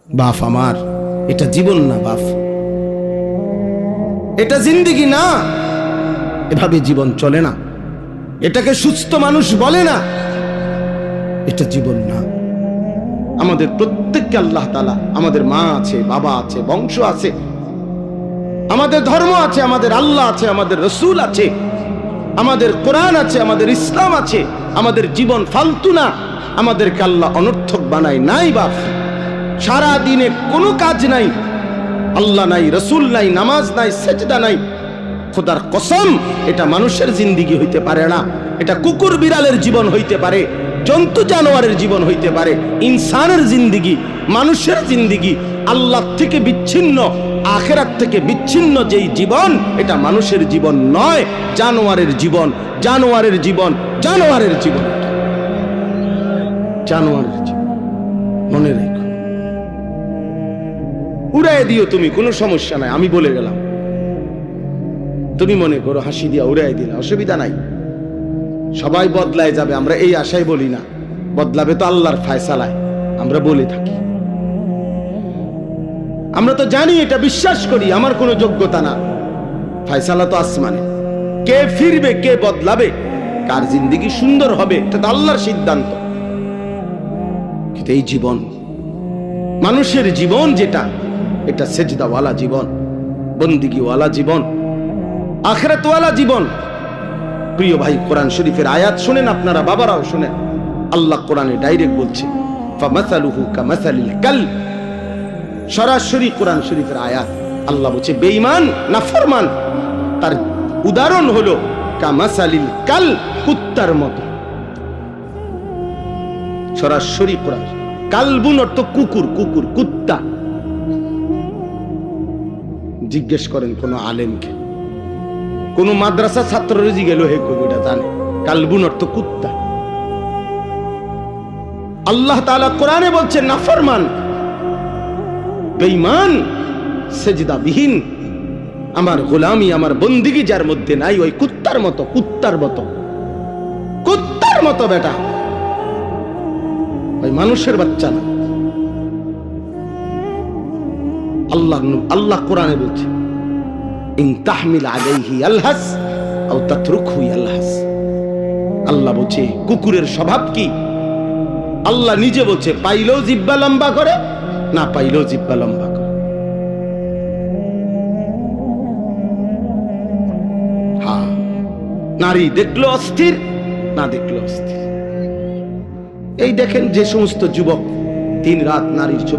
বাপ আমার, এটা জীবন না বাপ, এটা জিন্দেগি না। এভাবে জীবন চলে না। এটাকে সুস্থ মানুষ বলে না। এটা জীবন না। আমাদের প্রত্যেককে আল্লাহ তাআলা, আমাদের মা আছে, বাবা আছে, বংশ আছে, আমাদের ধর্ম আছে, আমাদের আল্লাহ আছে, আমাদের রসুল আছে, আমাদের কোরআন আছে, আমাদের ইসলাম আছে। আমাদের জীবন ফালতু না। আমাদেরকে আল্লাহ অনর্থক বানায় নাই বাপ। সারা দিনে কোনো কাজ নাই, আল্লাহ নাই, রসুল নাই, নামাজ নাই, সেজদা নাই। খোদার কসম, এটা মানুষের জিন্দেগি হইতে পারে না। এটা কুকুর বিড়ালের জীবন হইতে পারে, জন্তু জানোয়ারের জীবন হইতে পারে। ইনসানের জিন্দেগি, মানুষের জিন্দেগি আল্লাহ থেকে বিচ্ছিন্ন, আখিরাত থেকে বিচ্ছিন্ন যেই জীবন, এটা মানুষের জীবন নয়, জানোয়ারের জীবন, জানোয়ারের জীবন, জানোয়ারের জীবন, জানোয়ারের জীবন। মনে রেখো, উড়াই দিও তুমি, কোনো সমস্যা নাই, আমি বলে গেলাম। তুমি মনে করো হাসি দিয়া উড়াই দিলা, অসুবিধা নাই, সবাই বদলায় যাবে, আমরা এই আশায় বলি না। বদলাবে তো আল্লাহর ফায়সালায়, আমরা বলে থাকি। আমরা তো জানি, এটা বিশ্বাস করি, আমার কোনো যোগ্যতা না। ফায়সালা তো আসমানে। কে ফিরবে, কে বদলাবে, কার জিন্দেগি সুন্দর হবে, এটা তো আল্লাহর সিদ্ধান্ত। কিন্তু এই জীবন, মানুষের জীবন যেটা, এটা সেজদাওয়ালা জীবন, বন্দিগিওয়ালা জীবন, আখিরাতওয়ালা জীবন। প্রিয় ভাই, কোরআন শরীফের আয়াত শুনেন, আপনারা বাবারাও শুনেন। আল্লাহ কোরআনে ডাইরেক্ট বলছে, ফামাসালুহু কামাসালিল কালব। সরাসরি কোরআন শরীফের আয়াত। আল্লাহ বলছে বেঈমান, নাফরমান, তার উদাহরণ হলো কামাসালিল কাল, কুত্তার মতো। সরাসরি কোরআন। কালবুন অর্থ কুকুর, কুকুর, কুত্তা। জিজ্ঞেস করেন কোন আলেমকে, কোন মাদ্রাসা ছাত্ররে জিজ্ঞেস হে কবিটা জানে কালবুন অর্থ কুত্তা। আল্লাহ তাআলা কোরআনে বলছেন নাফরমান, বেঈমান, সেজদাবিহীন, আমার গোলামি, আমার বন্দিগি যার মধ্যে নাই, ওই কুত্তার মতো, কুত্তার মতো, কুত্তার মতো বেটা, ওই মানুষের বাচ্চা না। আল্লাহ কোরআনে বলছে ইন তাহমিল আলাইহি ইয়ালহাস আও তাতরুকহু ইয়ালহাস। আল্লাহ বলছে কুকুরের স্বভাব কি? আল্লাহ নিজে বলছে পাইলেও জিহ্বা লম্বা করে, না পাইলেও জিহ্বা লম্বা করে। হ্যাঁ, নারী দেখলো অস্থির, না দেখলো অস্থির। এই দেখেন যে সমস্ত যুবক দিন রাত নারীর ছবি